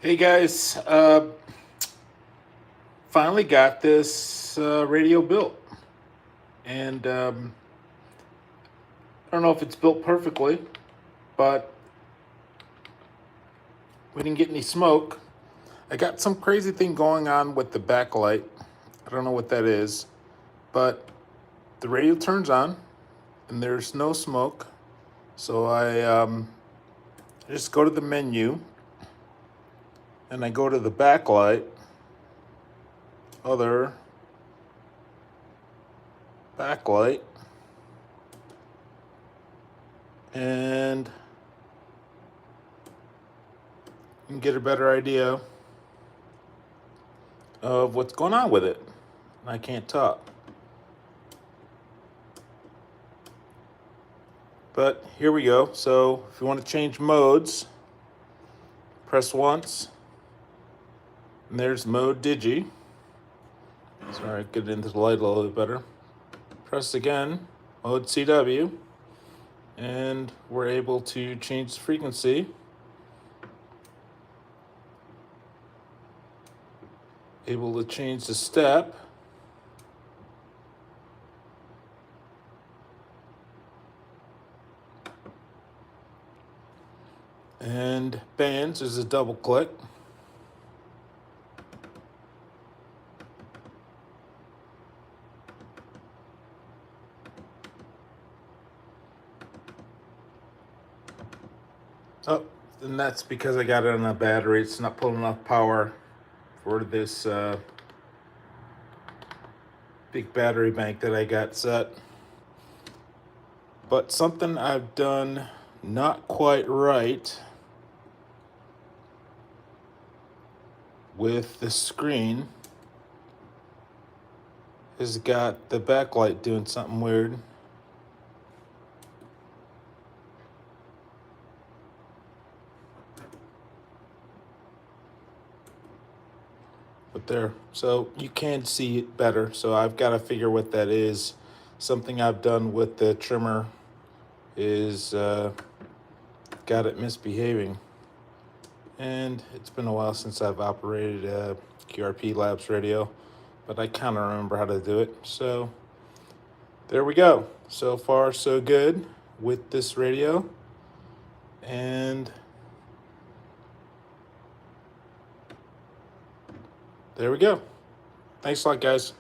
Hey guys, finally got this radio built, and I don't know if it's built perfectly, but we didn't get any smoke. I got some crazy thing going on with the backlight. I don't know what that is, but the radio turns on, and there's no smoke. So I just go to the menu, and I go to the backlight, other backlight, and you can get a better idea of what's going on with it. I can't talk. But here we go. So if you want to change modes, press once. And there's mode digi. Sorry, get into the light a little bit better. Press again, mode CW. And we're able to change the frequency. Able to change the step. And bands is a double click. Oh, and that's because I got it on a battery. It's not pulling enough power for this big battery bank that I got set. But something I've done not quite right with the screen has got the backlight doing something weird. But there, so you can see it better. So I've got to figure what that is. Something I've done with the trimmer is got it misbehaving. And it's been a while since I've operated a QRP Labs radio, but I kind of remember how to do it. So there we go. So far, so good with this radio. And there we go. Thanks a lot, guys.